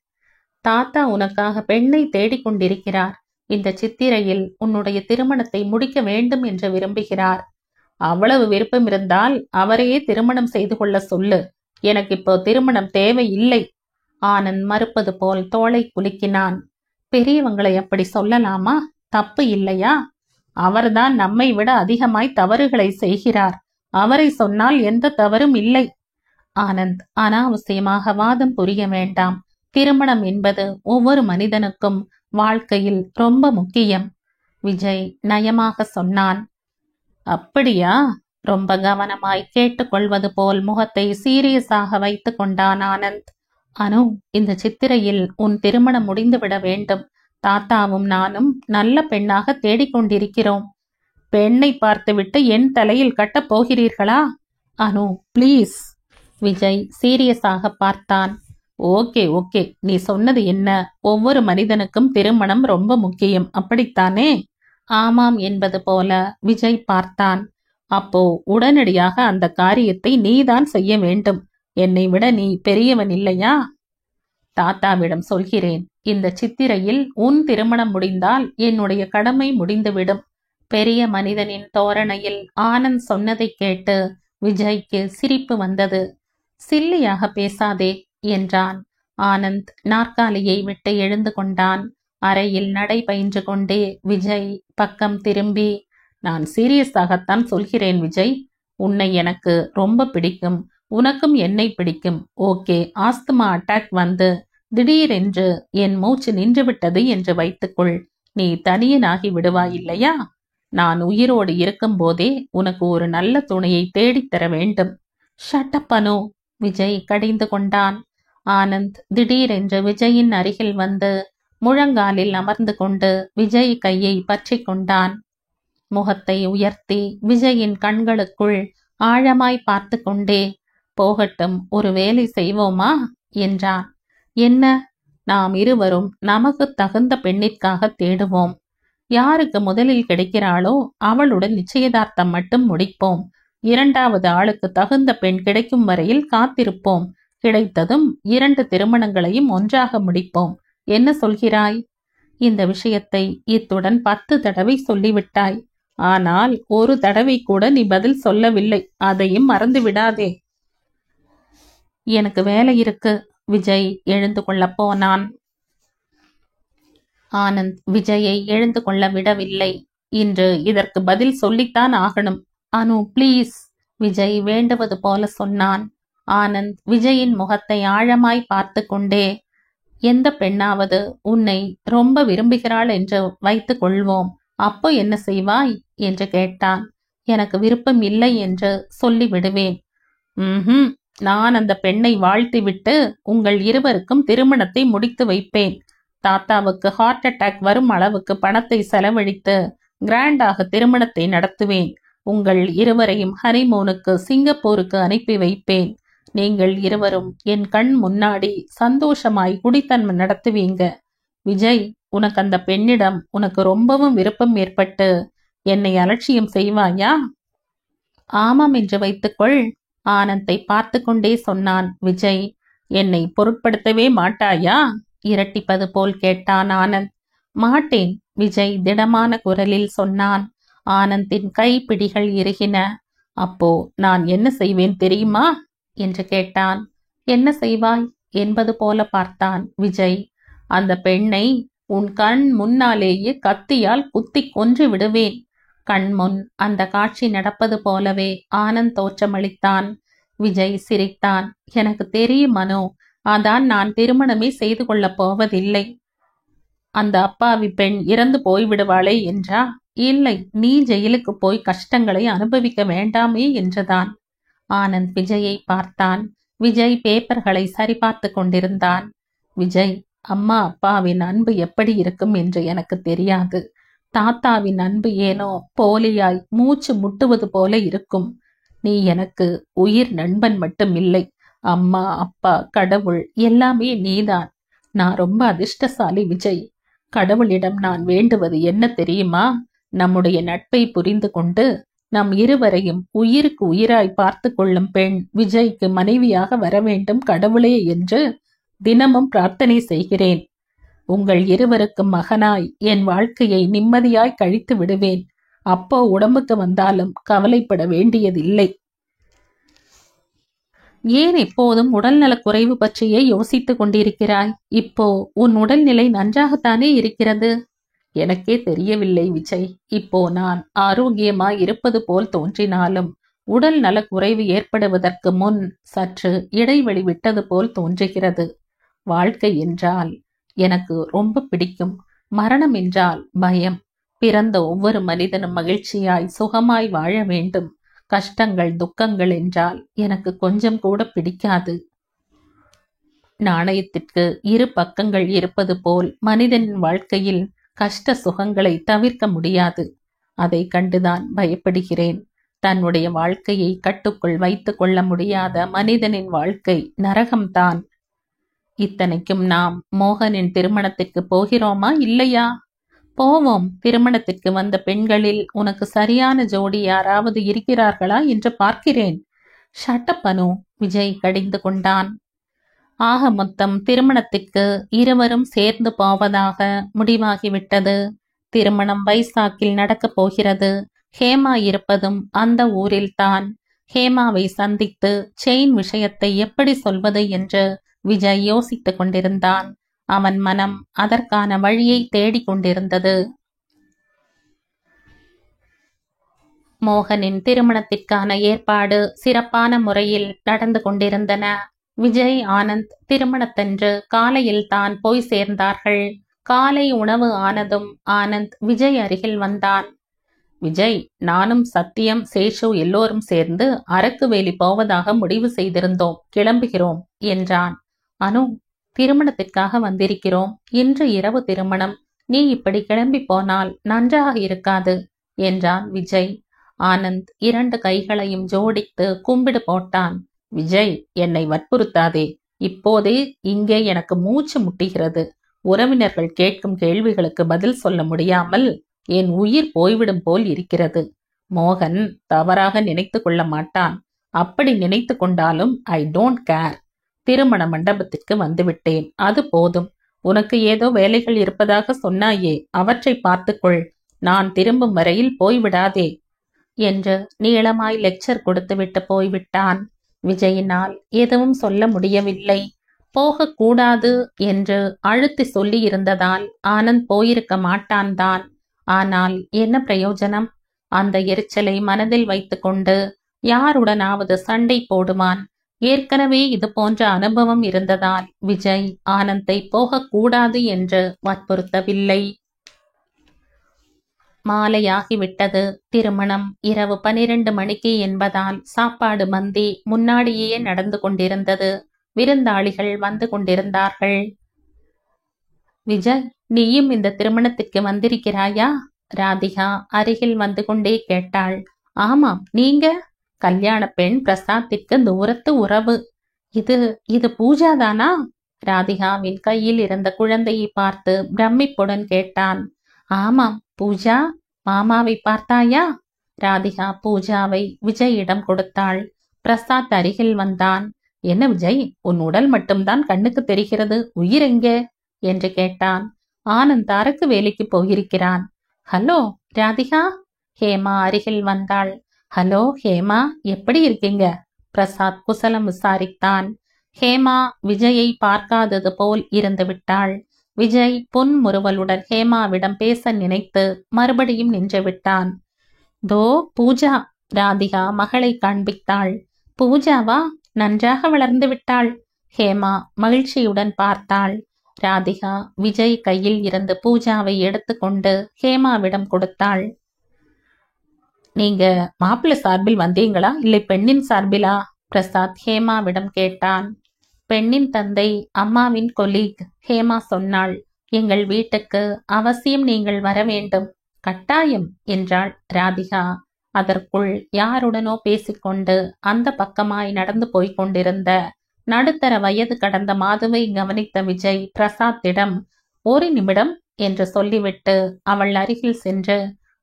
தாத்தா உனக்காக பெண்ணை தேடிக்கொண்டிருக்கிறார். இந்த சித்திரையில் உன்னுடைய திருமணத்தை முடிக்க வேண்டும் என்று விரும்புகிறார். அவ்வளவு விருப்பம் இருந்தால் அவரையே திருமணம் செய்து கொள்ள சொல்லு. எனக்கு இப்போ திருமணம் தேவையில்லை. ஆனந்த் மறுப்பது போல் தோளை குலுக்கினான். பெரியவங்களை அப்படி சொல்லலாமா? தப்பு இல்லையா? அவர்தான் நம்மை விட அதிகமாய் தவறுகளை செய்கிறார். அவரை சொன்னால் எந்த தவறும் இல்லை. ஆனந்த், அனாவசியமாக வாதம் புரிய வேண்டாம். திருமணம் என்பது ஒவ்வொரு மனிதனுக்கும் வாழ்க்கையில் ரொம்ப முக்கியம். விஜய் நயமாக சொன்னான். அப்படியா? ரொம்ப கவனமாய் கேட்டுக்கொள்வது போல் முகத்தை சீரியஸாக வைத்து கொண்டான் ஆனந்த். அனு, இந்த சித்திரையில் உன் திருமணம் முடிந்துவிட வேண்டும். தாத்தாவும் நானும் நல்ல பெண்ணாக தேடிக்கொண்டிருக்கிறோம். பெண்ணை பார்த்துவிட்டு என் தலையில் கட்டப் போகிறீர்களா? அனு, ப்ளீஸ். விஜய் சீரியஸாக பார்த்தான். ஓகே ஓகே, நீ சொன்னது என்ன? ஒவ்வொரு மனிதனுக்கும் திருமணம் ரொம்ப முக்கியம், அப்படித்தானே? ஆமாம் என்பது போல விஜய் பார்த்தான். அப்போ உடனடியாக அந்த காரியத்தை நீதான் செய்ய வேண்டும். என்னை விட நீ பெரியவன் இல்லையா? தாத்தாவிடம் சொல்கிறேன். இந்த சித்திரையில் உன் திருமணம் முடிந்தால் என்னுடைய கடமை முடிந்துவிடும். பெரிய மனிதனின் தோரணையில் ஆனந்த் சொன்னதை கேட்டு விஜய்க்கு சிரிப்பு வந்தது. சில்லியாக பேசாதே என்றான். ஆனந்த் நாற்காலியை விட்டு எழுந்து கொண்டான். அறையில் நடை பயின்று கொண்டே விஜய் பக்கம் திரும்பி, நான் சீரியஸாகத்தான் சொல்கிறேன் விஜய். உன்னை எனக்கு ரொம்ப பிடிக்கும். உனக்கும் என்னை பிடிக்கும். ஓகே, ஆஸ்துமா அட்டாக் வந்து திடீரென்று என் மூச்சு நின்றுவிட்டது என்று வைத்துக்கொள். நீ தனியனாகி விடுவாய் இல்லையா? நான் உயிரோடு இருக்கும் போதே உனக்கு ஒரு நல்ல துணையை தேடித்தர வேண்டும். ஷட்டப்பனு! விஜய் கடிந்து கொண்டான். ஆனந்த் திடீரென்று விஜயின் அருகில் வந்து முழங்காலில் அமர்ந்து கொண்டு விஜய் கையை பற்றி கொண்டான். முகத்தை உயர்த்தி விஜயின் கண்களுக்குள் ஆழமாய் பார்த்து கொண்டே, போகட்டும், ஒரு வேலை செய்வோமா என்றான். என்ன? நாம் இருவரும் நமக்கு தகுந்த பெண்ணிற்காக தேடுவோம். யாருக்கு முதலில் கிடைக்கிறாளோ அவளுடன் நிச்சயதார்த்தம் மட்டும் முடிப்போம். 2வது ஆளுக்கு தகுந்த பெண் கிடைக்கும் வரையில் காத்திருப்போம். கிடைத்ததும் 2 திருமணங்களையும் ஒன்றாக முடிப்போம். என்ன சொல்கிறாய்? இந்த விஷயத்தை இத்துடன் 10 தடவை சொல்லிவிட்டாய். ஆனால் ஒரு தடவை கூட நீ பதில் சொல்லவில்லை. அதையும் மறந்து விடாதே. எனக்கு வேலை இருக்கு. விஜய் எழுந்து கொள்ள போனான். ஆனந்த் விஜயை எழுந்து கொள்ள விடவில்லை. இன்று இதற்கு பதில் சொல்லித்தான் ஆகணும். அனு, ப்ளீஸ். விஜய் வேண்டுவது போல சொன்னான். ஆனந்த் விஜயின் முகத்தை ஆழமாய் பார்த்து கொண்டே, எந்த பெண்ணாவது உன்னை ரொம்ப விரும்புகிறாள் என்று வைத்துக் கொள்வோம். அப்போ என்ன செய்வாய் என்று கேட்டான். எனக்கு விருப்பம் இல்லை என்று சொல்லி விடுவேன். நான் அந்த பெண்ணை வாழ்த்திவிட்டு உங்கள் இருவருக்கும் திருமணத்தை முடித்து வைப்பேன். தாத்தாவுக்கு ஹார்ட் அட்டாக் வரும் அளவுக்கு பணத்தை செலவழித்து கிராண்டாக திருமணத்தை நடத்துவேன். உங்கள் இருவரையும் ஹனிமூனுக்கு சிங்கப்பூருக்கு அனுப்பி வைப்பேன். நீங்கள் இருவரும் என் கண் முன்னாடி சந்தோஷமாய் குடித்தன்மை நடத்துவீங்க. விஜய், உனக்கு அந்த பெண்ணிடம் உனக்கு ரொம்பவும் விருப்பம் ஏற்பட்டு என்னை அலட்சியம் செய்வாயா? ஆமாம் என்று வைத்துக்கொள். ஆனந்தை பார்த்து கொண்டே சொன்னான் விஜய். என்னை பொருட்படுத்தவே மாட்டாயா? இரட்டிப்பது போல் கேட்டான் ஆனந்த். மாட்டேன், விஜய் திடமான குரலில் சொன்னான். ஆனந்தின் கைப்பிடிகள் இறுகின. அப்போ நான் என்ன செய்வேன் தெரியுமா என்று கேட்டான். என்ன செய்வாய் என்பது போல பார்த்தான் விஜய். அந்த பெண்ணை உன் கண் முன்னாலேயே கத்தியால் குத்தி கொன்று விடுவேன். கண்முன் அந்த காட்சி நடப்பது போலவே ஆனந்த் தோற்றமளித்தான். விஜய் சிரித்தான். எனக்கு தெரியும் மனோ, அதான் நான் திருமணமே செய்து கொள்ளப் போவதில்லை. அந்த அப்பாவி பெண் இறந்து போய்விடுவாளே என்றா? இல்லை, நீ ஜெயிலுக்கு போய் கஷ்டங்களை அனுபவிக்க வேண்டாமே என்றுதான். ஆனந்த் விஜயை பார்த்தான். விஜய் பேப்பர்களை சரிபார்த்து கொண்டிருந்தான். விஜய், அம்மா அப்பாவின் அன்பு எப்படி இருக்கும் என்று எனக்கு தெரியாது. தாத்தாவின் அன்பு ஏனோ போலியாய் மூச்சு முட்டுவது போல இருக்கும். நீ எனக்கு உயிர் நண்பன் மட்டும் இல்லை, அம்மா அப்பா கடவுள் எல்லாமே நீதான். நான் ரொம்ப அதிர்ஷ்டசாலி விஜய். கடவுளிடம் நான் வேண்டுவது என்ன தெரியுமா? நம்முடைய நட்பை புரிந்து கொண்டு நம் இருவரையும் உயிருக்கு உயிராய் பார்த்து கொள்ளும் பெண் விஜய்க்கு மனைவியாக வர வேண்டும் கடவுளே என்று தினமும் பிரார்த்தனை செய்கிறேன். உங்கள் இருவருக்கும் மகனாய் என் வாழ்க்கையை நிம்மதியாய் கழித்து விடுவேன். அப்போ உடம்புக்கு வந்தாலும் கவலைப்பட வேண்டியதில்லை. ஏன் எப்போதும் உடல்நலக் குறைவு பற்றியே யோசித்துக் கொண்டிருக்கிறாய்? இப்போ உன் உடல்நிலை நன்றாகத்தானே இருக்கிறது. எனக்கே தெரியவில்லை விஜய். இப்போ நான் ஆரோக்கியமாய் இருப்பது போல் தோன்றினாலும் உடல் நலக்குறைவு ஏற்படுவதற்கு முன் சற்று இடைவெளி விட்டது போல் தோன்றுகிறது. வாழ்க்கை என்றால் எனக்கு ரொம்ப பிடிக்கும். மரணம் என்றால் பயம். பிறந்த ஒவ்வொரு மனிதனும் மகிழ்ச்சியாய் சுகமாய் வாழ வேண்டும். கஷ்டங்கள் துக்கங்கள் என்றால் எனக்கு கொஞ்சம் கூட பிடிக்காது. நாணயத்திற்கு இரு பக்கங்கள் இருப்பது போல் மனிதனின் வாழ்க்கையில் கஷ்ட சுகங்களை தவிர்க்க முடியாது. அதை கண்டுதான் பயப்படுகிறேன். தன்னுடைய வாழ்க்கையை கட்டுக்குள் வைத்துக் கொள்ள முடியாத மனிதனின் வாழ்க்கை நரகம்தான். இத்தனைக்கும் நாம் மோகனின் திருமணத்திற்கு போகிறோமா இல்லையா? போவோம். திருமணத்திற்கு வந்த பெண்களில் உனக்கு சரியான ஜோடி யாராவது இருக்கிறார்களா என்று பார்க்கிறேன். ஷட்டப் அனு, விஜய் கடிந்து கொண்டான். ஆக மொத்தம் திருமணத்திற்கு இருவரும் சேர்ந்து போவதாக முடிவாகிவிட்டது. திருமணம் வைசாக்கில் நடக்கப் போகிறது. ஹேமா இருப்பதும் அந்த ஊரில்தான். ஹேமாவை சந்தித்து செயின் விஷயத்தை எப்படி சொல்வது என்று விஜய் யோசித்துக் கொண்டிருந்தான். அவன் மனம் அதற்கான வழியை தேடிக்கொண்டிருந்தது. மோகனின் திருமணத்திற்கான ஏற்பாடு சிறப்பான முறையில் நடந்து கொண்டிருந்தன. விஜய் ஆனந்த் திருமணத்தன்று காலையில் தான் போய் சேர்ந்தார்கள். காலை உணவு ஆனதும் ஆனந்த் விஜய் அருகில் வந்தான். விஜய், நானும் சத்தியம் சேஷு எல்லோரும் சேர்ந்து அரக்கு வேலி போவதாக முடிவு செய்திருந்தோம். கிளம்புகிறோம் என்றான். அனு, திருமணத்திற்காக வந்திருக்கிறோம். இன்று இரவு திருமணம். நீ இப்படி கிளம்பி போனால் நன்றாக இருக்காது என்றான் விஜய். ஆனந்த் இரண்டு கைகளையும் ஜோடித்து கும்பிடு போட்டான். விஜய், என்னை வற்புறுத்தாதே. இப்போதே இங்கே எனக்கு மூச்சு முட்டுகிறது. உறவினர்கள் கேட்கும் கேள்விகளுக்கு பதில் சொல்ல முடியாமல் என் உயிர் போய்விடும் போல் இருக்கிறது. மோகன் தவறாக நினைத்து கொள்ள மாட்டான். அப்படி நினைத்து கொண்டாலும் ஐ டோன்ட் கேர். திருமண மண்டபத்திற்கு வந்துவிட்டேன், அது போதும். உனக்கு ஏதோ வேலைகள் இருப்பதாக சொன்னாயே, அவற்றை பார்த்துக்கொள். நான் திரும்பும் வரையில் போய்விடாதே என்று நீளமாய் லெக்சர் கொடுத்துவிட்டு போய்விட்டான். விஜயினால் எதுவும் சொல்ல முடியவில்லை. போகக்கூடாது என்று அழுத்தி சொல்லி இருந்ததால் ஆனந்த் போயிருக்க மாட்டான் தான். ஆனால் என்ன பிரயோஜனம்? அந்த எரிச்சலை மனதில் வைத்துக்கொண்டு யாருடனாவது சண்டை போடுவான். ஏற்கனவே இது போன்ற அனுபவம் இருந்ததால் விஜய் ஆனந்தை போகக்கூடாது என்று வற்புறுத்தவில்லை. மாலையாகிவிட்டது. திருமணம் இரவு 12 மணிக்கு என்பதால் சாப்பாடு மந்தி முன்னாடியே நடந்து கொண்டிருந்தது. விருந்தாளிகள் வந்து கொண்டிருந்தார்கள். விஜய், நீயும் இந்த திருமணத்திற்கு வந்திருக்கிறாயா? ராதிகா அருகில் வந்து கொண்டே கேட்டாள். ஆமாம், நீங்க? கல்யாண பெண் பிரசாத்திற்கு தூரத்து உறவு. இது பூஜாதானா? ராதிகாவின் கையில் இருந்த குழந்தையை பார்த்து பிரமிப்புடன் கேட்டான். ஆமாம் பூஜா. மாமாவை பார்த்தாயா? ராதிகா பூஜாவை விஜயிடம் கொடுத்தாள். பிரசாத் அருகில் வந்தான். என்ன விஜய், உன் உடல் மட்டும்தான் கண்ணுக்கு தெரிகிறது, உயிர் எங்கே என்று கேட்டான். ஆனந்த் அரக்கு வேலைக்கு போயிருக்கிறான். ஹலோ ராதிகா. ஹேமா அருகில் வந்தாள். ஹலோ ஹேமா, எப்படி இருக்கீங்க? பிரசாத் குசலம் விசாரித்தான். ஹேமா விஜயை பார்க்காதது போல் இருந்து விட்டாள். விஜய் புன்முறுவலுடன் ஹேமாவிடம் பேச நினைத்து மறுபடியும் நின்று விட்டான். தோ பூஜா. ராதிகா மகளை காண்பித்தாள். பூஜாவா? நன்றாக வளர்ந்து விட்டாள். ஹேமா மகிழ்ச்சியுடன் பார்த்தாள். ராதிகா விஜய் கையில் இருந்து பூஜாவை எடுத்துக்கொண்டு ஹேமாவிடம் கொடுத்தாள். நீங்க மாப்பிள்ளை சார்பில் வந்தீங்களா இல்லை பெண்ணின் சார்பிலா? பிரசாத் ஹேமாவிடம் கேட்டான். பெண்ணின் தந்தை, அம்மாவின் கொலீக், ஹேமா சொன்னாள். எங்கள் வீட்டுக்கு அவசியம் நீங்கள் வர வேண்டும். கட்டாயம் என்றாள் ராதிகா. அதற்குள் யாருடனோ பேசிக்கொண்டு அந்த பக்கமாய் நடந்து போய்க் கொண்டிருந்த நடுத்தர வயது கடந்த மாதுவை கவனித்த விஜய் பிரசாத்திடம் 1 நிமிடம் என்று சொல்லிவிட்டு அவள் அருகில் சென்று,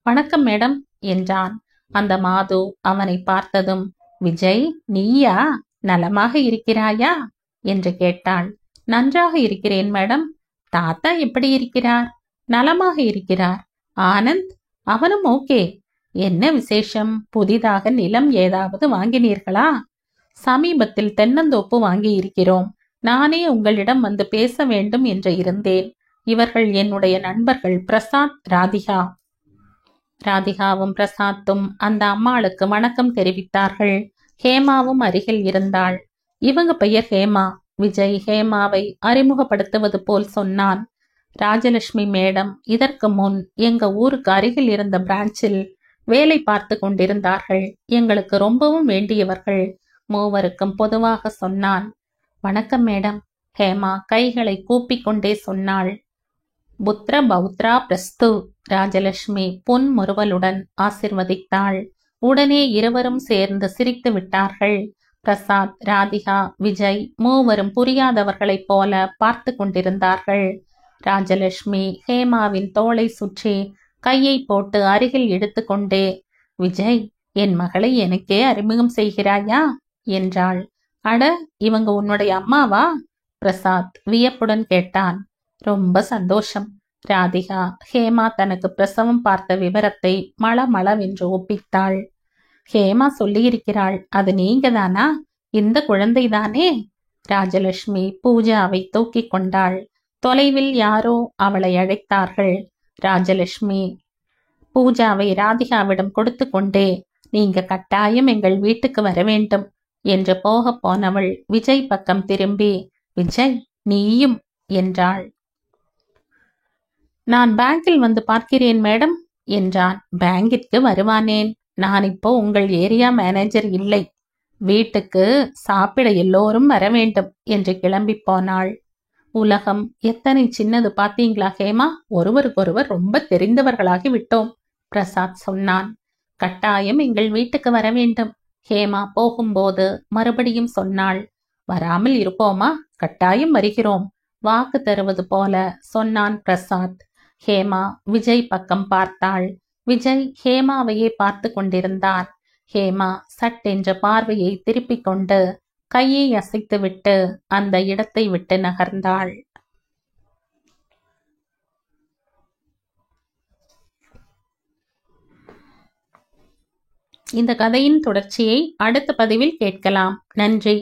வணக்கம் மேடம் என்றான். அந்த மாது அவனை பார்த்ததும், விஜய் நீயா? நலமாக இருக்கிறாயா என்று கேட்டாள். நன்றாக இருக்கிறேன் மேடம். தாத்தா எப்படி இருக்கிறார்? நலமாக இருக்கிறார். ஆனந்த்? அவனும் ஓகே. என்ன விசேஷம்? புதிதாக நிலம் ஏதாவது வாங்கினீர்களா? சமீபத்தில் தென்னந்தோப்பு வாங்கி இருக்கிறோம். நானே உங்களிடம் வந்து பேச வேண்டும் என்று இருந்தேன். இவர்கள் என்னுடைய நண்பர்கள் பிரசாத், ராதிகா. ராதிகாவும் பிரசாத்தும் அந்த அம்மாளுக்கு வணக்கம் தெரிவித்தார்கள். ஹேமாவும் அருகில் இருந்தாள். இவங்க பெயர் ஹேமா. விஜய் ஹேமாவை அறிமுகப்படுத்துவது போல் சொன்னான். ராஜலட்சுமி மேடம் இதற்கு முன் எங்க ஊருக்கு அருகில் இருந்த பிரான்ச்சில் வேலை பார்த்து கொண்டிருந்தார்கள். எங்களுக்கு ரொம்பவும் வேண்டியவர்கள். மூவருக்கும் பொதுவாக சொன்னான். வணக்கம் மேடம். ஹேமா கைகளை கூப்பிக்கொண்டே சொன்னாள். புத்ர பௌத்ரா பிரஸ்து. ராஜலட்சுமி புன்முறுவலுடன் ஆசிர்வதித்தாள். உடனே இருவரும் சேர்ந்து சிரித்து விட்டார்கள். பிரசாத், ராதிகா, விஜய் மூவரும் புரியாதவர்களைப் போல பார்த்து கொண்டிருந்தார்கள். ராஜலட்சுமி ஹேமாவின் தோளை சுற்றி கையை போட்டு அருகில் இழுத்துக்கொண்டே, விஜய், என் மகளை எனக்கே அறிமுகம் செய்கிறாயா என்றாள். அட, இவங்க உன்னுடைய அம்மாவா? பிரசாத் வியப்புடன் கேட்டான். ரொம்ப சந்தோஷம். ராதிகா ஹேமா தனக்கு பிரசவம் பார்த்த விவரத்தை மளமளவென்று ஒப்பித்தாள். ஹேமா சொல்லியிருக்கிறாள். அது நீங்க தானா? இந்த குழந்தைதானே? ராஜலட்சுமி பூஜாவை தூக்கி கொண்டாள். தொலைவில் யாரோ அவளை அழைத்தார்கள். ராஜலட்சுமி பூஜாவை ராதிகாவிடம் கொடுத்து கொண்டே, நீங்க கட்டாயம் எங்கள் வீட்டுக்கு வர வேண்டும் என்று போக போனவள் விஜய் பக்கம் திரும்பி, விஜய் நீயும் என்றாள். நான் பேங்கில் வந்து பார்க்கிறேன் மேடம் என்றான். பேங்கிற்கு வருவானேன்? நான் இப்போ உங்கள் ஏரியா மேனேஜர் இல்லை. வீட்டுக்கு சாப்பிட எல்லோரும் வர வேண்டும் என்று கிளம்பி போனாள். உலகம் எத்தனை சின்னது பார்த்தீங்களா ஹேமா? ஒருவருக்கொருவர் ரொம்ப தெரிந்தவர்களாகி விட்டோம், பிரசாத் சொன்னான். கட்டாயம் எங்கள் வீட்டுக்கு வர வேண்டும். ஹேமா போகும்போது மறுபடியும் சொன்னாள். வராமல் இருப்போமா? கட்டாயம் வருகிறோம், வாக்கு தருவது போல சொன்னான் பிரசாத். ஹேமா விஜய் பக்கம் பார்த்தாள். விஜய் ஹேமாவையே பார்த்து கொண்டிருந்தான். ஹேமா சட்டென்ற பார்வையை திருப்பிக் கொண்டு கையை அசைத்துவிட்டு அந்த இடத்தை விட்டு நகர்ந்தாள். இந்த கதையின் தொடர்ச்சியை அடுத்த பதிவில் கேட்கலாம். நன்றி.